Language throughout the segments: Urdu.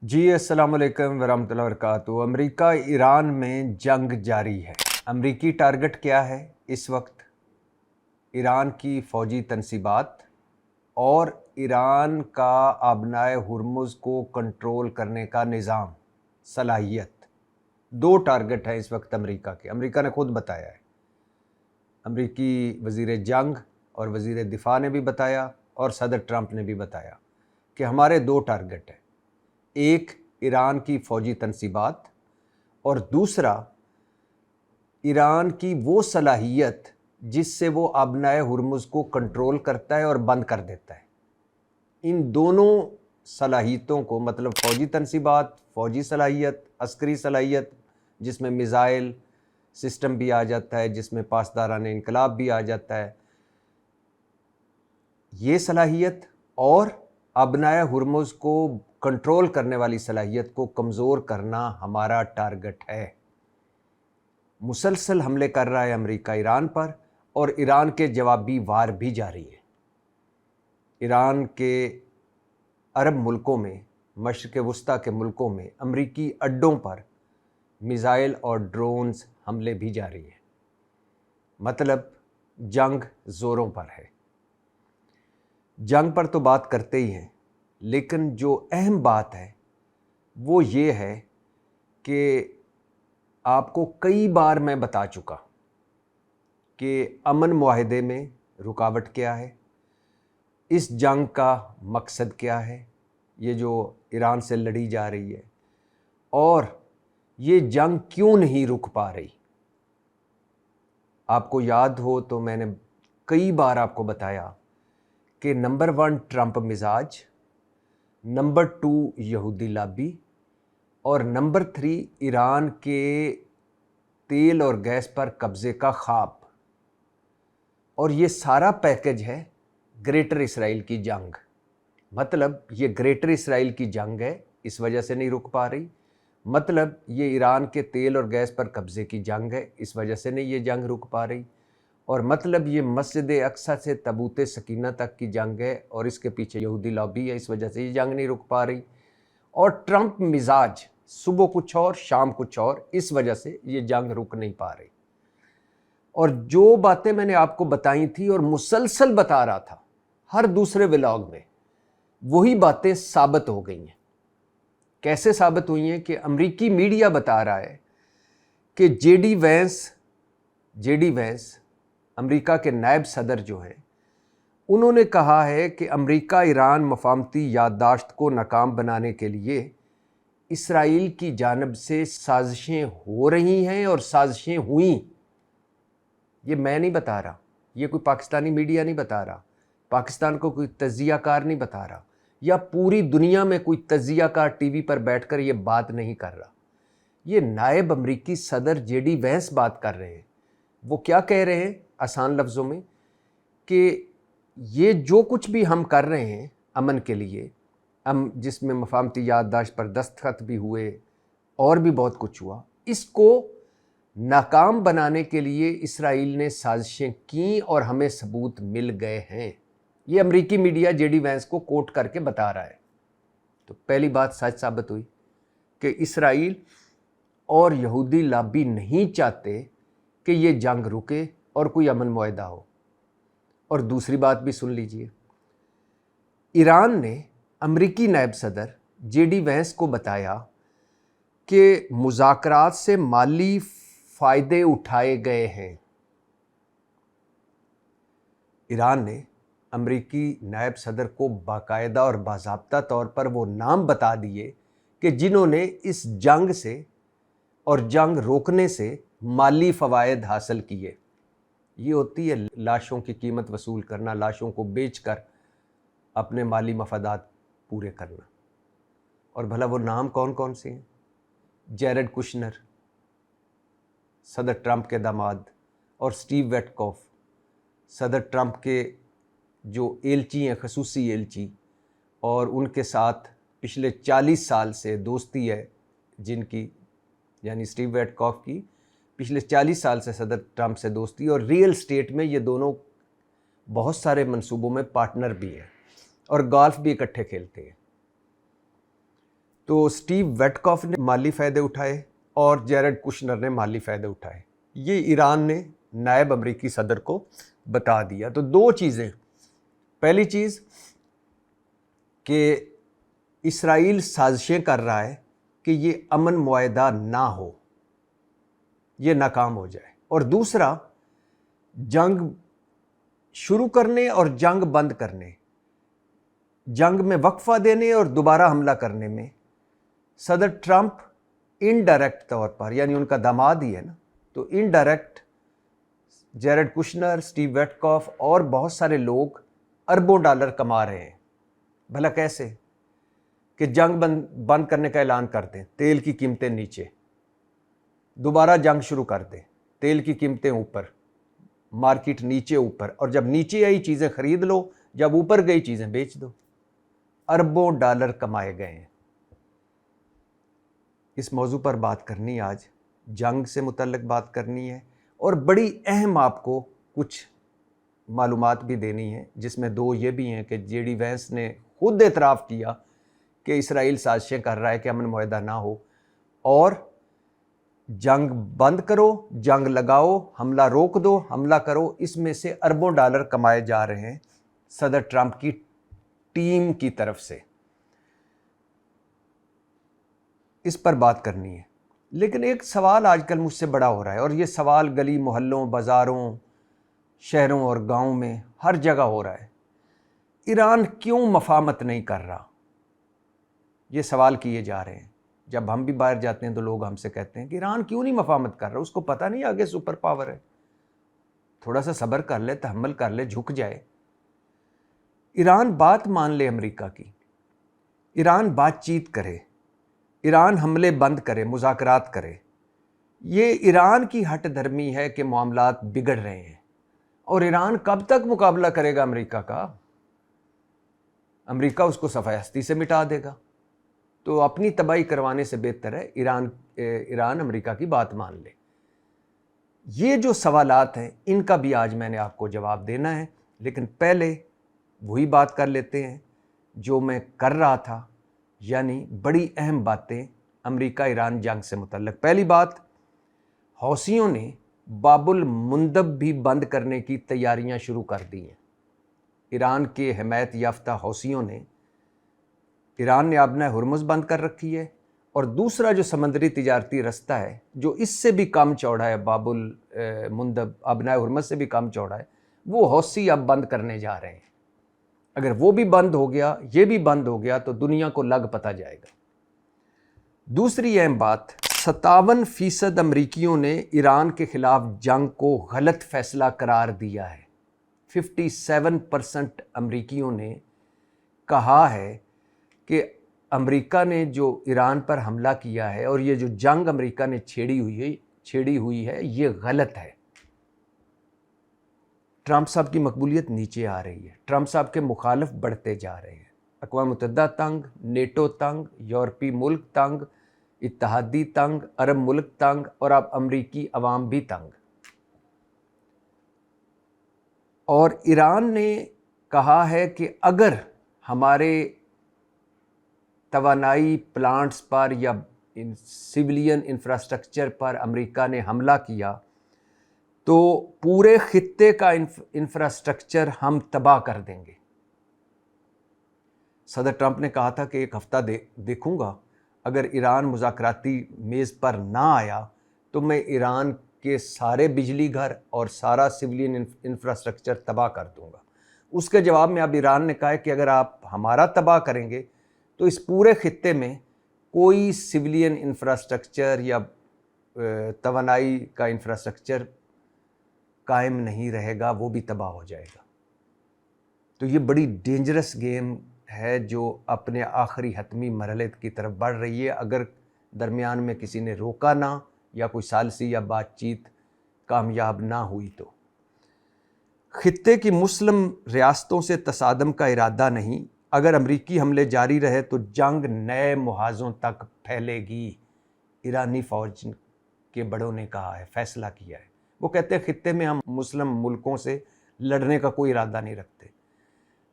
جی السلام علیکم ورحمۃ اللہ وبرکاتہ۔ امریکہ ایران میں جنگ جاری ہے۔ امریکی ٹارگٹ کیا ہے اس وقت؟ ایران کی فوجی تنصیبات اور ایران کا آبنائے ہرمز کو کنٹرول کرنے کا نظام، صلاحیت۔ دو ٹارگٹ ہیں اس وقت امریکہ کے۔ امریکہ نے خود بتایا ہے، امریکی وزیر جنگ اور وزیر دفاع نے بھی بتایا اور صدر ٹرمپ نے بھی بتایا کہ ہمارے دو ٹارگٹ ہیں، ایک ایران کی فوجی تنصیبات اور دوسرا ایران کی وہ صلاحیت جس سے وہ آبنائے ہرمز کو کنٹرول کرتا ہے اور بند کر دیتا ہے۔ ان دونوں صلاحیتوں کو، مطلب فوجی تنصیبات، فوجی صلاحیت، عسکری صلاحیت جس میں میزائل سسٹم بھی آ جاتا ہے، جس میں پاسداران انقلاب بھی آ جاتا ہے، یہ صلاحیت اور آبنائے ہرمز کو کنٹرول کرنے والی صلاحیت کو کمزور کرنا ہمارا ٹارگٹ ہے۔ مسلسل حملے کر رہا ہے امریکہ ایران پر، اور ایران کے جوابی وار بھی جاری ہے۔ ایران کے عرب ملکوں میں، مشرق وسطیٰ کے ملکوں میں امریکی اڈوں پر میزائل اور ڈرونز حملے بھی جاری ہیں۔ مطلب جنگ زوروں پر ہے۔ جنگ پر تو بات کرتے ہی ہیں، لیکن جو اہم بات ہے وہ یہ ہے کہ آپ کو کئی بار میں بتا چکا کہ امن معاہدے میں رکاوٹ کیا ہے، اس جنگ کا مقصد کیا ہے، یہ جو ایران سے لڑی جا رہی ہے، اور یہ جنگ کیوں نہیں رک پا رہی۔ آپ کو یاد ہو تو میں نے کئی بار آپ کو بتایا کہ نمبر 1 ٹرمپ مزاج، نمبر 2 یہودی لابی، اور نمبر 3 ایران کے تیل اور گیس پر قبضے کا خواب، اور یہ سارا پیکج ہے گریٹر اسرائیل کی جنگ۔ مطلب یہ گریٹر اسرائیل کی جنگ ہے، اس وجہ سے نہیں رک پا رہی۔ مطلب یہ ایران کے تیل اور گیس پر قبضے کی جنگ ہے، اس وجہ سے نہیں یہ جنگ رک پا رہی۔ اور مطلب یہ مسجد اقصیٰ سے تابوت سکینہ تک کی جنگ ہے، اور اس کے پیچھے یہودی لابی ہے، اس وجہ سے یہ جنگ نہیں رک پا رہی۔ اور ٹرمپ مزاج، صبح کچھ اور شام کچھ اور، اس وجہ سے یہ جنگ رک نہیں پا رہی۔ اور جو باتیں میں نے آپ کو بتائی تھی اور مسلسل بتا رہا تھا ہر دوسرے ولاگ میں، وہی باتیں ثابت ہو گئی ہیں۔ کیسے ثابت ہوئی ہیں؟ کہ امریکی میڈیا بتا رہا ہے کہ جے ڈی وینس امریکہ کے نائب صدر جو ہیں، انہوں نے کہا ہے کہ امریکہ ایران مفاہمتی یادداشت کو ناکام بنانے کے لیے اسرائیل کی جانب سے سازشیں ہو رہی ہیں اور سازشیں ہوئیں۔ یہ میں نہیں بتا رہا، یہ کوئی پاکستانی میڈیا نہیں بتا رہا، پاکستان کو کوئی تجزیہ کار نہیں بتا رہا، یا پوری دنیا میں کوئی تجزیہ کار ٹی وی پر بیٹھ کر یہ بات نہیں کر رہا۔ یہ نائب امریکی صدر جے ڈی وینس بات کر رہے ہیں۔ وہ کیا کہہ رہے ہیں آسان لفظوں میں؟ کہ یہ جو کچھ بھی ہم کر رہے ہیں امن کے لیے، جس میں مفاہمتی یادداشت پر دستخط بھی ہوئے اور بھی بہت کچھ ہوا، اس کو ناکام بنانے کے لیے اسرائیل نے سازشیں کیں اور ہمیں ثبوت مل گئے ہیں۔ یہ امریکی میڈیا جے ڈی وینس کو کوٹ کر کے بتا رہا ہے۔ تو پہلی بات سچ ثابت ہوئی کہ اسرائیل اور یہودی لابی نہیں چاہتے کہ یہ جنگ رکے اور کوئی امن معاہدہ ہو۔ اور دوسری بات بھی سن لیجئے، ایران نے امریکی نائب صدر جے ڈی وینس کو بتایا کہ مذاکرات سے مالی فائدے اٹھائے گئے ہیں۔ ایران نے امریکی نائب صدر کو باقاعدہ اور باضابطہ طور پر وہ نام بتا دیے کہ جنہوں نے اس جنگ سے اور جنگ روکنے سے مالی فوائد حاصل کیے۔ یہ ہوتی ہے لاشوں کی قیمت وصول کرنا، لاشوں کو بیچ کر اپنے مالی مفادات پورے کرنا۔ اور بھلا وہ نام کون کون سے ہیں؟ جیرڈ کشنر، صدر ٹرمپ کے داماد، اور سٹیو ویٹکوف، صدر ٹرمپ کے جو ایلچی ہیں، خصوصی ایلچی، اور ان کے ساتھ پچھلے 40 سال سے دوستی ہے جن کی، یعنی سٹیو ویٹکوف کی پچھلے 40 سال سے صدر ٹرمپ سے دوستی، اور ریئل اسٹیٹ میں یہ دونوں بہت سارے منصوبوں میں پارٹنر بھی ہیں اور گالف بھی اکٹھے کھیلتے ہیں۔ تو سٹیو ویٹکاف نے مالی فائدے اٹھائے اور جیرڈ کشنر نے مالی فائدے اٹھائے. یہ ایران نے نائب امریکی صدر کو بتا دیا. تو دو چیزیں. پہلی چیز کہ اسرائیل سازشیں کر رہا ہے کہ یہ امن معاہدہ نہ ہو، یہ ناکام ہو جائے. اور دوسرا، جنگ شروع کرنے اور جنگ بند کرنے، جنگ میں وقفہ دینے اور دوبارہ حملہ کرنے میں صدر ٹرمپ انڈائریکٹ طور پر، یعنی ان کا داماد ہی ہے نا، تو انڈائریکٹ جیرڈ کشنر، سٹیو ویٹکاف اور بہت سارے لوگ اربوں ڈالر کما رہے ہیں. بھلا کیسے؟ کہ جنگ بند کرنے کا اعلان کر دیں، تیل کی قیمتیں نیچے، دوبارہ جنگ شروع کر دیں، تیل کی قیمتیں اوپر، مارکیٹ نیچے اوپر، اور جب نیچے آئی چیزیں خرید لو، جب اوپر گئی چیزیں بیچ دو. اربوں ڈالر کمائے گئے ہیں. اس موضوع پر بات کرنی، آج جنگ سے متعلق بات کرنی ہے، اور بڑی اہم آپ کو کچھ معلومات بھی دینی ہے، جس میں دو یہ بھی ہیں کہ جے ڈی وینس نے خود اعتراف کیا کہ اسرائیل سازشیں کر رہا ہے کہ امن معاہدہ نہ ہو، اور جنگ بند کرو، جنگ لگاؤ، حملہ روک دو، حملہ کرو. اس میں سے اربوں ڈالر کمائے جا رہے ہیں صدر ٹرمپ کی ٹیم کی طرف سے. اس پر بات کرنی ہے. لیکن ایک سوال آج کل مجھ سے بڑا ہو رہا ہے، اور یہ سوال گلی محلوں، بازاروں، شہروں اور گاؤں میں ہر جگہ ہو رہا ہے. ایران کیوں مفاہمت نہیں کر رہا؟ یہ سوال کیے جا رہے ہیں. جب ہم بھی باہر جاتے ہیں تو لوگ ہم سے کہتے ہیں کہ ایران کیوں نہیں مفاہمت کر رہا؟ اس کو پتہ نہیں آگے سپر پاور ہے، تھوڑا سا صبر کر لے، تحمل کر لے، جھک جائے. ایران بات مان لے امریکہ کی، ایران بات چیت کرے، ایران حملے بند کرے، مذاکرات کرے. یہ ایران کی ہٹ دھرمی ہے کہ معاملات بگڑ رہے ہیں. اور ایران کب تک مقابلہ کرے گا امریکہ کا؟ امریکہ اس کو صفحہ ہستی سے مٹا دے گا. تو اپنی تباہی کروانے سے بہتر ہے ایران امریکہ کی بات مان لے. یہ جو سوالات ہیں ان کا بھی آج میں نے آپ کو جواب دینا ہے. لیکن پہلے وہی بات کر لیتے ہیں جو میں کر رہا تھا، یعنی بڑی اہم باتیں امریکہ ایران جنگ سے متعلق. پہلی بات، حوثیوں نے باب المندب بھی بند کرنے کی تیاریاں شروع کر دی ہیں. ایران کے حمایت یافتہ حوثیوں نے، ایران نے آبنہ ہرمز بند کر رکھی ہے، اور دوسرا جو سمندری تجارتی رستہ ہے جو اس سے بھی کم چوڑا ہے، باب المندب آبنہ ہرمز سے بھی کم چوڑا ہے، وہ حوثی اب بند کرنے جا رہے ہیں. اگر وہ بھی بند ہو گیا، یہ بھی بند ہو گیا، تو دنیا کو لگ پتہ جائے گا. دوسری اہم بات، 57% امریکیوں نے ایران کے خلاف جنگ کو غلط فیصلہ قرار دیا ہے. 57% امریکیوں نے کہا ہے کہ امریکہ نے جو ایران پر حملہ کیا ہے اور یہ جو جنگ امریکہ نے چھیڑی ہوئی ہے یہ غلط ہے. ٹرمپ صاحب کی مقبولیت نیچے آ رہی ہے، ٹرمپ صاحب کے مخالف بڑھتے جا رہے ہیں. اقوام متحدہ تنگ، نیٹو تنگ، یورپی ملک تنگ، اتحادی تنگ، عرب ملک تنگ، اور اب امریکی عوام بھی تنگ. اور ایران نے کہا ہے کہ اگر ہمارے توانائی پلانٹس پر یا سویلین انفراسٹرکچر پر امریکہ نے حملہ کیا تو پورے خطے کا انفراسٹرکچر ہم تباہ کر دیں گے. صدر ٹرمپ نے کہا تھا کہ ایک ہفتہ دیکھوں گا، اگر ایران مذاکراتی میز پر نہ آیا تو میں ایران کے سارے بجلی گھر اور سارا سویلین انفراسٹرکچر تباہ کر دوں گا. اس کے جواب میں اب ایران نے کہا ہے کہ اگر آپ ہمارا تباہ کریں گے تو اس پورے خطے میں کوئی سویلین انفراسٹرکچر یا توانائی کا انفراسٹرکچر قائم نہیں رہے گا، وہ بھی تباہ ہو جائے گا. تو یہ بڑی ڈینجرس گیم ہے جو اپنے آخری حتمی مرحلے کی طرف بڑھ رہی ہے، اگر درمیان میں کسی نے روکا نہ یا کوئی ثالثی یا بات چیت کامیاب نہ ہوئی تو. خطے کی مسلم ریاستوں سے تصادم کا ارادہ نہیں. اگر امریکی حملے جاری رہے تو جنگ نئے محاذوں تک پھیلے گی. ایرانی فوج کے بڑوں نے کہا ہے، فیصلہ کیا ہے. وہ کہتے ہیں خطے میں ہم مسلم ملکوں سے لڑنے کا کوئی ارادہ نہیں رکھتے،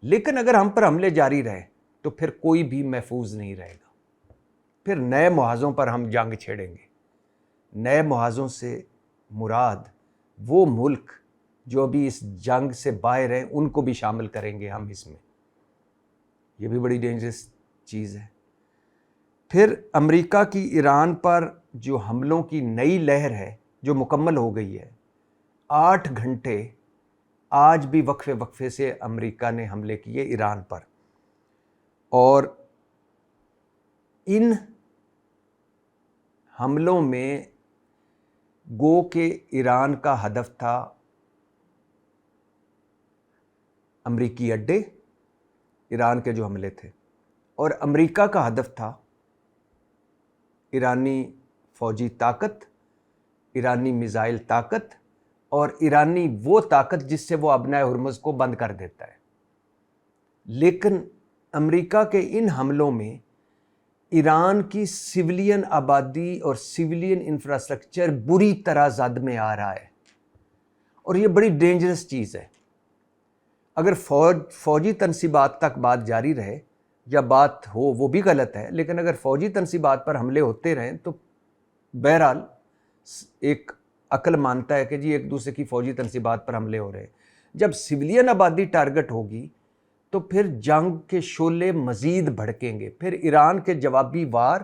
لیکن اگر ہم پر حملے جاری رہے تو پھر کوئی بھی محفوظ نہیں رہے گا. پھر نئے محاذوں پر ہم جنگ چھیڑیں گے۔ نئے محاذوں سے مراد وہ ملک جو ابھی اس جنگ سے باہر ہیں ان کو بھی شامل کریں گے ہم اس میں۔ یہ بھی بڑی ڈینجرس چیز ہے۔ پھر امریکہ کی ایران پر جو حملوں کی نئی لہر ہے جو مکمل ہو گئی ہے، 8 گھنٹے آج بھی وقفے وقفے سے امریکہ نے حملے کیے ایران پر، اور ان حملوں میں گو کہ ایران کا ہدف تھا امریکی اڈے، ایران کے جو حملے تھے، اور امریکہ کا ہدف تھا ایرانی فوجی طاقت، ایرانی میزائل طاقت، اور ایرانی وہ طاقت جس سے وہ ابنائے ہرمز کو بند کر دیتا ہے۔ لیکن امریکہ کے ان حملوں میں ایران کی سویلین آبادی اور سویلین انفراسٹرکچر بری طرح زد میں آ رہا ہے، اور یہ بڑی ڈینجرس چیز ہے۔ اگر فوجی تنصیبات تک بات جاری رہے یا بات ہو وہ بھی غلط ہے، لیکن اگر فوجی تنصیبات پر حملے ہوتے رہیں تو بہرحال ایک عقل مانتا ہے کہ جی ایک دوسرے کی فوجی تنصیبات پر حملے ہو رہے ہیں۔ جب سویلین آبادی ٹارگٹ ہوگی تو پھر جنگ کے شعلے مزید بھڑکیں گے، پھر ایران کے جوابی وار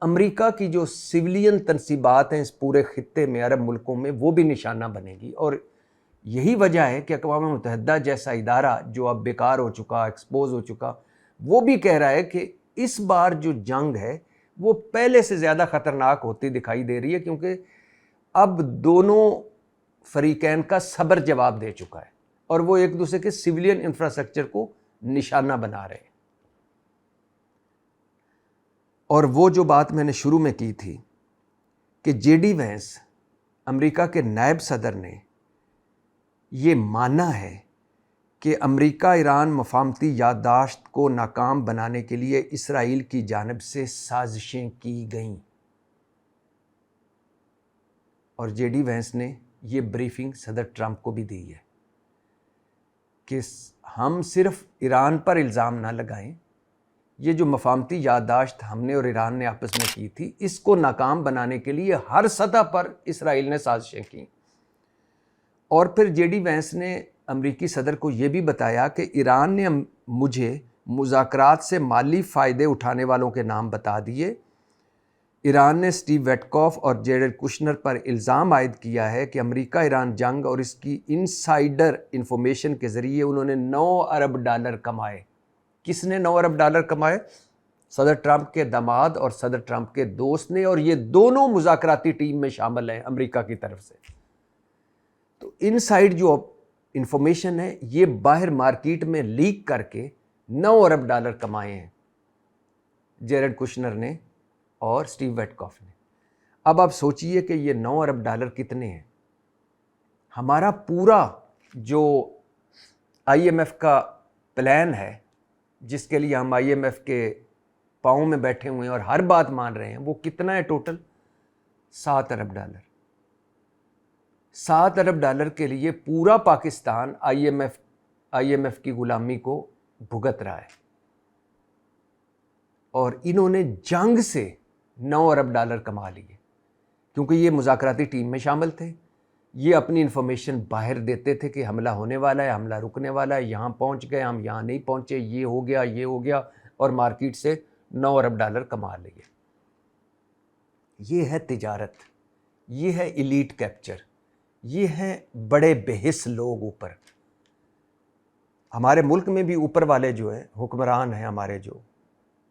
امریکہ کی جو سویلین تنصیبات ہیں اس پورے خطے میں، عرب ملکوں میں، وہ بھی نشانہ بنے گی۔ اور یہی وجہ ہے کہ اقوام متحدہ جیسا ادارہ جو اب بیکار ہو چکا، ایکسپوز ہو چکا، وہ بھی کہہ رہا ہے کہ اس بار جو جنگ ہے وہ پہلے سے زیادہ خطرناک ہوتی دکھائی دے رہی ہے، کیونکہ اب دونوں فریقین کا صبر جواب دے چکا ہے اور وہ ایک دوسرے کے سویلین انفراسٹرکچر کو نشانہ بنا رہے ہیں۔ اور وہ جو بات میں نے شروع میں کی تھی کہ جے ڈی وینس امریکہ کے نائب صدر نے یہ مانا ہے کہ امریکہ ایران مفاہمتی یادداشت کو ناکام بنانے کے لیے اسرائیل کی جانب سے سازشیں کی گئیں، اور جے ڈی وینس نے یہ بریفنگ صدر ٹرمپ کو بھی دی ہے کہ ہم صرف ایران پر الزام نہ لگائیں، یہ جو مفاہمتی یادداشت ہم نے اور ایران نے آپس میں کی تھی اس کو ناکام بنانے کے لیے ہر سطح پر اسرائیل نے سازشیں کیں۔ اور پھر جے ڈی وینس نے امریکی صدر کو یہ بھی بتایا کہ ایران نے مجھے مذاکرات سے مالی فائدے اٹھانے والوں کے نام بتا دیے۔ ایران نے سٹیو ویٹکوف اور جیرڈ کوشنر پر الزام عائد کیا ہے کہ امریکہ ایران جنگ اور اس کی انسائیڈر انفارمیشن کے ذریعے انہوں نے $9 ارب کمائے۔ کس نے $9 ارب کمائے؟ صدر ٹرمپ کے داماد اور صدر ٹرمپ کے دوست نے، اور یہ دونوں مذاکراتی ٹیم میں شامل ہیں امریکہ کی طرف سے۔ تو انسائیڈ جو انفارمیشن ہے یہ باہر مارکیٹ میں لیک کر کے $9 ارب کمائے ہیں جیرڈ کوشنر نے اور سٹیو ویٹکوف نے۔ اب آپ سوچئے کہ یہ $9 ارب کتنے ہیں؟ ہمارا پورا جو آئی ایم ایف کا پلان ہے، جس کے لیے ہم آئی ایم ایف کے پاؤں میں بیٹھے ہوئے ہیں اور ہر بات مان رہے ہیں، وہ کتنا ہے ٹوٹل؟ $7 ارب۔ $7 ارب کے لیے پورا پاکستان آئی ایم ایف کی غلامی کو بھگت رہا ہے، اور انہوں نے جنگ سے $9 ارب کما لیے، کیونکہ یہ مذاکراتی ٹیم میں شامل تھے۔ یہ اپنی انفارمیشن باہر دیتے تھے کہ حملہ ہونے والا ہے، حملہ رکنے والا ہے، یہاں پہنچ گئے، ہم یہاں نہیں پہنچے، یہ ہو گیا، اور مارکیٹ سے $9 ارب کما لیے۔ یہ ہے تجارت، یہ ہے ایلیٹ کیپچر، یہ ہیں بڑے بحث لوگ اوپر۔ ہمارے ملک میں بھی اوپر والے جو ہیں حکمران ہیں ہمارے، جو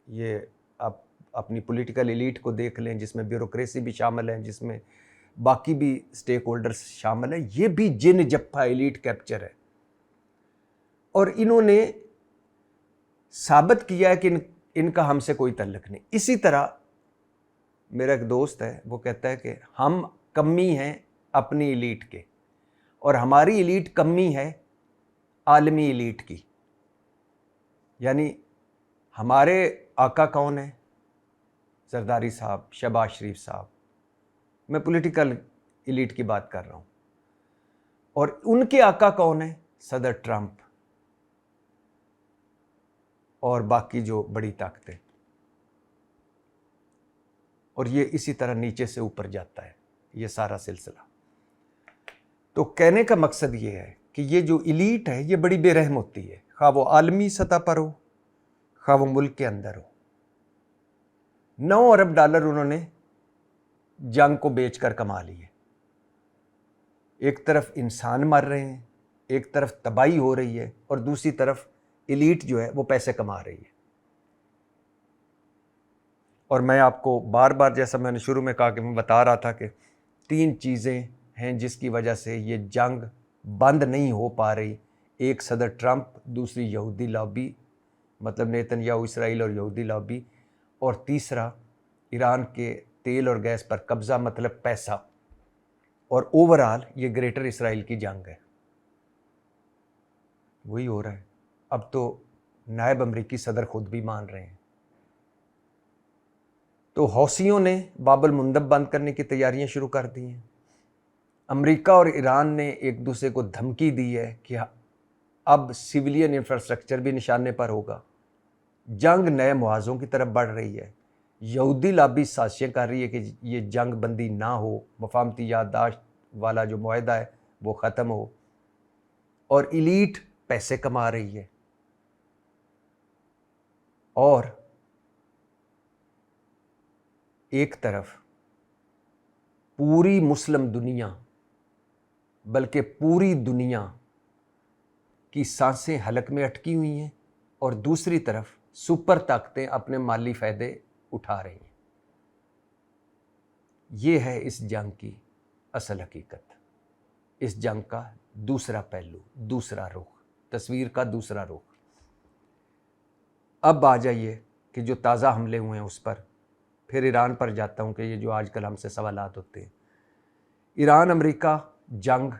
یہ آپ اپنی پولیٹیکل ایلیٹ کو دیکھ لیں، جس میں بیوروکریسی بھی شامل ہے، جس میں باقی بھی سٹیک ہولڈرز شامل ہیں، یہ بھی جن جپا ایلیٹ کیپچر ہے۔ اور انہوں نے ثابت کیا ہے کہ ان کا ہم سے کوئی تعلق نہیں۔ اسی طرح میرا ایک دوست ہے، وہ کہتا ہے کہ ہم کمی ہیں اپنی ایلیٹ کے، اور ہماری ایلیٹ کمی ہے عالمی ایلیٹ کی۔ یعنی ہمارے آقا کون ہیں؟ زرداری صاحب، شہباز شریف صاحب، میں پولیٹیکل ایلیٹ کی بات کر رہا ہوں۔ اور ان کے آقا کون ہیں؟ صدر ٹرمپ اور باقی جو بڑی طاقتیں۔ اور یہ اسی طرح نیچے سے اوپر جاتا ہے یہ سارا سلسلہ۔ تو کہنے کا مقصد یہ ہے کہ یہ جو ایلیٹ ہے یہ بڑی بے رحم ہوتی ہے، خواہ وہ عالمی سطح پر ہو خواہ وہ ملک کے اندر ہو۔ 9 ارب ڈالر انہوں نے جنگ کو بیچ کر کما لیے۔ ایک طرف انسان مر رہے ہیں، ایک طرف تباہی ہو رہی ہے، اور دوسری طرف ایلیٹ جو ہے وہ پیسے کما رہی ہے۔ اور میں آپ کو بار بار، جیسا میں نے شروع میں کہا کہ میں بتا رہا تھا کہ 3 چیزیں ہیں جس کی وجہ سے یہ جنگ بند نہیں ہو پا رہی۔ ایک صدر ٹرمپ، دوسری یہودی لابی، مطلب نیتن یاہو اسرائیل اور یہودی لابی، اور تیسرا ایران کے تیل اور گیس پر قبضہ، مطلب پیسہ۔ اور اوورآل یہ گریٹر اسرائیل کی جنگ ہے۔ وہی ہو رہا ہے۔ اب تو نائب امریکی صدر خود بھی مان رہے ہیں۔ تو حوثیوں نے باب المندب بند کرنے کی تیاریاں شروع کر دی ہیں۔ امریکہ اور ایران نے ایک دوسرے کو دھمکی دی ہے کہ اب سویلین انفراسٹرکچر بھی نشانے پر ہوگا۔ جنگ نئے محاذوں کی طرف بڑھ رہی ہے۔ یہودی لابی سازشیں کر رہی ہے کہ یہ جنگ بندی نہ ہو، مفاہمتی یادداشت والا جو معاہدہ ہے وہ ختم ہو، اور ایلیٹ پیسے کما رہی ہے۔ اور ایک طرف پوری مسلم دنیا، بلکہ پوری دنیا کی سانسیں حلق میں اٹکی ہوئی ہیں، اور دوسری طرف سپر طاقتیں اپنے مالی فائدے اٹھا رہی ہیں۔ یہ ہے اس جنگ کی اصل حقیقت، اس جنگ کا دوسرا پہلو، دوسرا رخ، تصویر کا دوسرا رخ۔ اب آ جائیے کہ جو تازہ حملے ہوئے ہیں اس پر، پھر ایران پر جاتا ہوں کہ یہ جو آج کل ہم سے سوالات ہوتے ہیں۔ ایران امریکہ جنگ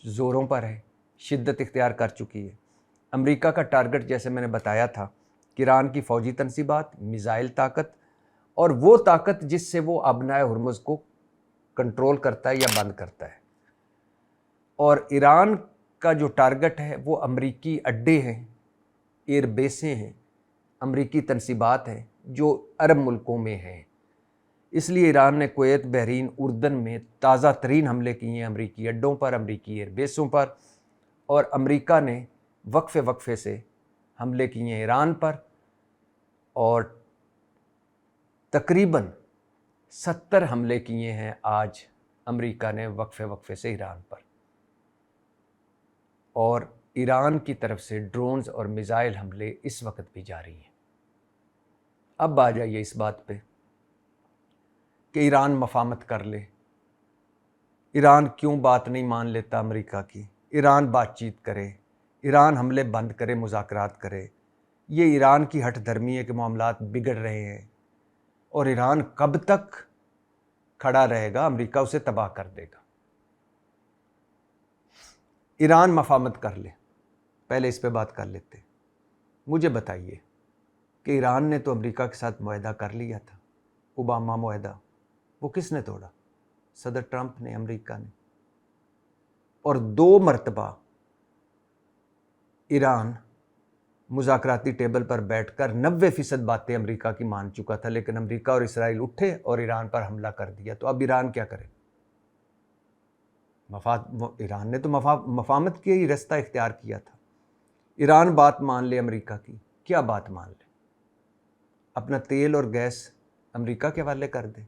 زوروں پر ہے، شدت اختیار کر چکی ہے۔ امریکہ کا ٹارگٹ، جیسے میں نے بتایا تھا، کہ ایران کی فوجی تنصیبات، میزائل طاقت، اور وہ طاقت جس سے وہ ابنائے ہرمز کو کنٹرول کرتا ہے یا بند کرتا ہے۔ اور ایران کا جو ٹارگٹ ہے وہ امریکی اڈے ہیں، ایئر بیسیں ہیں، امریکی تنصیبات ہیں جو عرب ملکوں میں ہیں۔ اس لیے ایران نے کویت، بحرین، اردن میں تازہ ترین حملے کیے ہیں امریکی اڈوں پر، امریکی ایئر بیسوں پر، اور امریکہ نے وقفے وقفے سے حملے کیے ہیں ایران پر، اور تقریباً 70 حملے کیے ہیں آج امریکہ نے وقفے وقفے سے ایران پر۔ اور ایران کی طرف سے ڈرونز اور میزائل حملے اس وقت بھی جاری ہیں۔ اب آ جائیے اس بات پہ کہ ایران مفاہمت کر لے، ایران کیوں بات نہیں مان لیتا امریکہ کی، ایران بات چیت کرے، ایران حملے بند کرے، مذاکرات کرے۔ یہ ایران کی ہٹ دھرمی ہے کہ معاملات بگڑ رہے ہیں، اور ایران کب تک کھڑا رہے گا، امریکہ اسے تباہ کر دے گا۔ ایران مفاہمت کر لے، پہلے اس پہ بات کر لیتے۔ مجھے بتائیے کہ ایران نے تو امریکہ کے ساتھ معاہدہ کر لیا تھا، اوباما معاہدہ، وہ کس نے توڑا؟ صدر ٹرمپ نے، امریکہ نے۔ اور 2 مرتبہ ایران مذاکراتی ٹیبل پر بیٹھ کر 90% باتیں امریکہ کی مان چکا تھا، لیکن امریکہ اور اسرائیل اٹھے اور ایران پر حملہ کر دیا۔ تو اب ایران کیا کرے؟ ایران نے تو مفاہمت کی ہی رستہ اختیار کیا تھا۔ ایران بات مان لے امریکہ کی، کیا بات مان لے؟ اپنا تیل اور گیس امریکہ کے حوالے کر دے،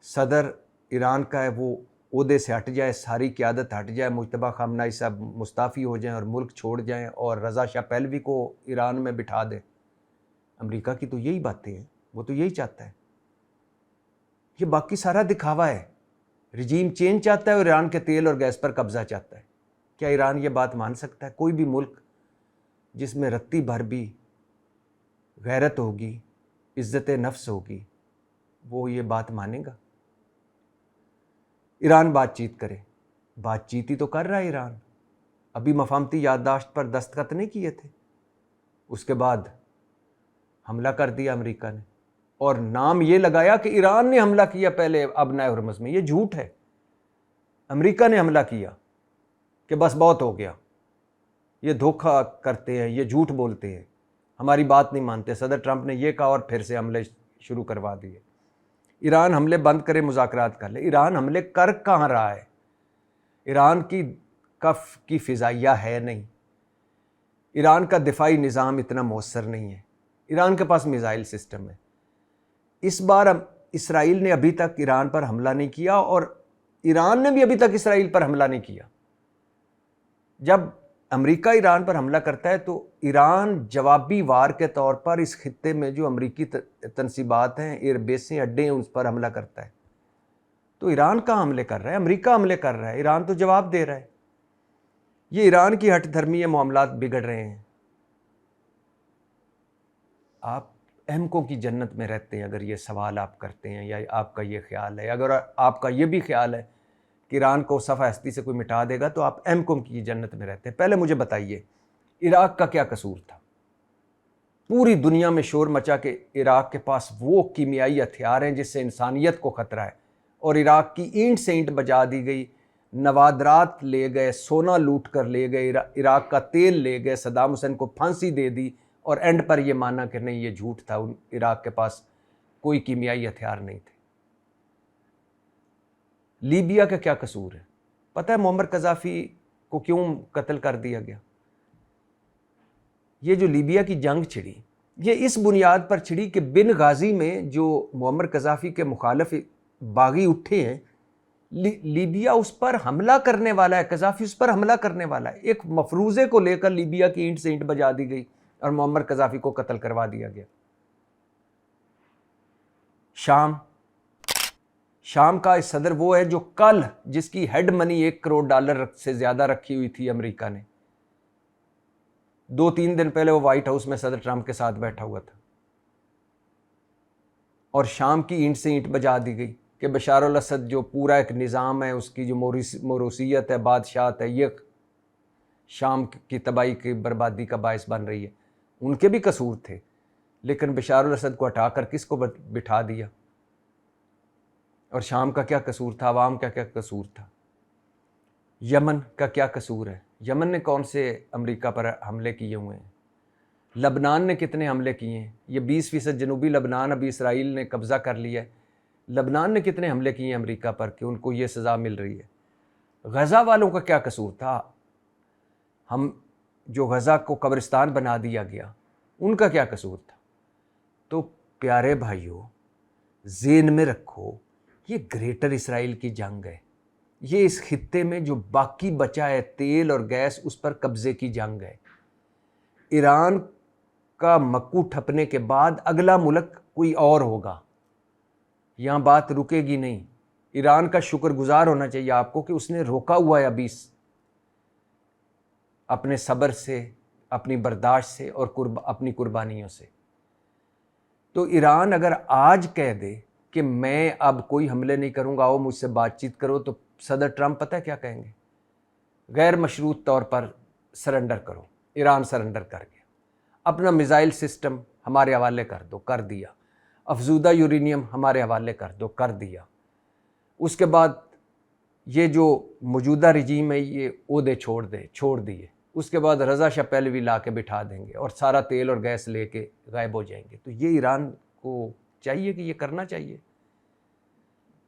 صدر ایران کا ہے وہ عہدے سے ہٹ جائے، ساری قیادت ہٹ جائے، مجتبیٰ خامنہئی صاحب مستعفی ہو جائیں اور ملک چھوڑ جائیں، اور رضا شاہ پہلوی کو ایران میں بٹھا دے۔ امریکہ کی تو یہی باتیں ہیں، وہ تو یہی چاہتا ہے۔ یہ باقی سارا دکھاوا ہے۔ رجیم چینج چاہتا ہے اور ایران کے تیل اور گیس پر قبضہ چاہتا ہے۔ کیا ایران یہ بات مان سکتا ہے؟ کوئی بھی ملک جس میں رتی بھر بھی غیرت ہوگی، عزت نفس ہوگی، وہ یہ بات مانے گا؟ ایران بات چیت کرے، بات چیت ہی تو کر رہا ہے ایران۔ ابھی مفاہمتی یادداشت پر دستخط نہیں کیے تھے، اس کے بعد حملہ کر دیا امریکہ نے، اور نام یہ لگایا کہ ایران نے حملہ کیا پہلے ابنائے ہرمز میں۔ یہ جھوٹ ہے، امریکہ نے حملہ کیا کہ بس بہت ہو گیا۔ یہ دھوکہ کرتے ہیں، یہ جھوٹ بولتے ہیں۔ ہماری بات نہیں مانتے. صدر ٹرمپ نے یہ کہا اور پھر سے حملے شروع کروا دیے. ایران حملے بند کرے, مذاکرات کر لے. ایران حملے کر کہاں رہا ہے؟ ایران کی فضائیہ ہے نہیں. ایران کا دفاعی نظام اتنا مؤثر نہیں ہے. ایران کے پاس میزائل سسٹم ہے. اس بار اسرائیل نے ابھی تک ایران پر حملہ نہیں کیا اور ایران نے بھی ابھی تک اسرائیل پر حملہ نہیں کیا. جب امریکہ ایران پر حملہ کرتا ہے تو ایران جوابی وار کے طور پر اس خطے میں جو امریکی تنصیبات ہیں, ایئر بیسیں, اڈے ہیں, اس پر حملہ کرتا ہے. تو ایران کہاں حملے کر رہا ہے؟ امریکہ حملے کر رہا ہے, ایران تو جواب دے رہا ہے. یہ ایران کی ہٹ دھرمی ہے, معاملات بگڑ رہے ہیں. آپ احمقوں کی جنت میں رہتے ہیں اگر یہ سوال آپ کرتے ہیں, یا آپ کا یہ خیال ہے. اگر آپ کا یہ بھی خیال ہے کہ ایران کو صفحہ ہستی سے کوئی مٹا دے گا تو آپ احمقوں کی جنت میں رہتے ہیں. پہلے مجھے بتائیے عراق کا کیا قصور تھا؟ پوری دنیا میں شور مچا کہ عراق کے پاس وہ کیمیائی ہتھیار ہیں جس سے انسانیت کو خطرہ ہے, اور عراق کی اینٹ سے اینٹ بجا دی گئی. نوادرات لے گئے, سونا لوٹ کر لے گئے, عراق کا تیل لے گئے, صدام حسین کو پھانسی دے دی, اور اینڈ پر یہ مانا کہ نہیں یہ جھوٹ تھا, عراق کے پاس کوئی کیمیائی ہتھیار نہیں تھے. لیبیا کا کیا قصور ہے؟ پتہ ہے معمر قذافی کو کیوں قتل کر دیا گیا؟ یہ جو لیبیا کی جنگ چھڑی, یہ اس بنیاد پر چھڑی کہ بن غازی میں جو معمر قذافی کے مخالف باغی اٹھے ہیں, لیبیا اس پر حملہ کرنے والا ہے, قذافی اس پر حملہ کرنے والا ہے. ایک مفروضے کو لے کر لیبیا کی اینٹ سے اینٹ بجا دی گئی اور معمر قذافی کو قتل کروا دیا گیا. شام کا صدر وہ ہے جو کل جس کی ہیڈ منی $1 کروڑ سے زیادہ رکھی ہوئی تھی امریکہ نے, 2-3 دن پہلے وہ وائٹ ہاؤس میں صدر ٹرمپ کے ساتھ بیٹھا ہوا تھا, اور شام کی اینٹ سے اینٹ بجا دی گئی کہ بشار الاسد جو پورا ایک نظام ہے, اس کی جو موروثیت ہے, بادشاہت ہے, یہ شام کی تباہی کی بربادی کا باعث بن رہی ہے. ان کے بھی قصور تھے, لیکن بشار الاسد کو ہٹا کر کس کو بٹھا دیا؟ اور شام کا کیا قصور تھا؟ عوام کا کیا قصور تھا؟ یمن کا کیا قصور ہے؟ یمن نے کون سے امریکہ پر حملے کیے ہوئے ہیں؟ لبنان نے کتنے حملے کیے ہیں؟ یہ 20% جنوبی لبنان ابھی اسرائیل نے قبضہ کر لیا ہے. لبنان نے کتنے حملے کیے ہیں امریکہ پر کہ ان کو یہ سزا مل رہی ہے؟ غزہ والوں کا کیا قصور تھا؟ ہم جو غزہ کو قبرستان بنا دیا گیا, ان کا کیا قصور تھا؟ تو پیارے بھائیوں, ذہن میں رکھو, یہ گریٹر اسرائیل کی جنگ ہے. یہ اس خطے میں جو باقی بچا ہے تیل اور گیس, اس پر قبضے کی جنگ ہے. ایران کا مکو ٹھپنے کے بعد اگلا ملک کوئی اور ہوگا, یہاں بات رکے گی نہیں. ایران کا شکر گزار ہونا چاہیے آپ کو کہ اس نے روکا ہوا ہے ابھی اپنے صبر سے, اپنی برداشت سے, اور اپنی قربانیوں سے. تو ایران اگر آج کہہ دے کہ میں اب کوئی حملے نہیں کروں گا, آؤ مجھ سے بات چیت کرو, تو صدر ٹرمپ پتہ ہے کیا کہیں گے؟ غیر مشروط طور پر سرنڈر کرو. ایران سرنڈر کر گیا, اپنا میزائل سسٹم ہمارے حوالے کر دو, کر دیا. افزودہ یورینیم ہمارے حوالے کر دو, کر دیا. اس کے بعد یہ جو موجودہ رجیم ہے یہ عہدے چھوڑ دیے. اس کے بعد رضا شاہ پہلوی لا کے بٹھا دیں گے اور سارا تیل اور گیس لے کے غائب ہو جائیں گے. تو یہ ایران کو چاہیے کہ یہ کرنا چاہیے.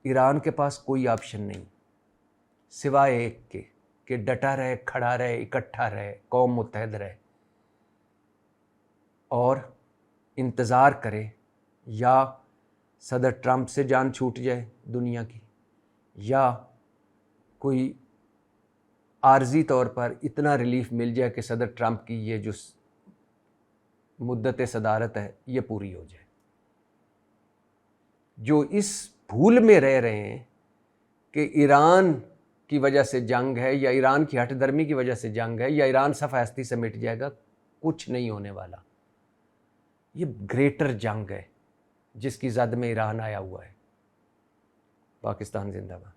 ایران کے پاس کوئی آپشن نہیں سوائے ایک کے کہ ڈٹا رہے, کھڑا رہے, اکٹھا رہے, قوم متحد رہے, اور انتظار کرے یا صدر ٹرمپ سے جان چھوٹ جائے دنیا کی, یا کوئی عارضی طور پر اتنا ریلیف مل جائے کہ صدر ٹرمپ کی یہ جو مدت صدارت ہے یہ پوری ہو جائے. جو اس بھول میں رہ رہے ہیں کہ ایران کی وجہ سے جنگ ہے, یا ایران کی ہٹ درمی کی وجہ سے جنگ ہے, یا ایران صفحہ ہستی سے مٹ جائے گا, کچھ نہیں ہونے والا. یہ گریٹر جنگ ہے جس کی زد میں ایران آیا ہوا ہے. پاکستان زندہ باد.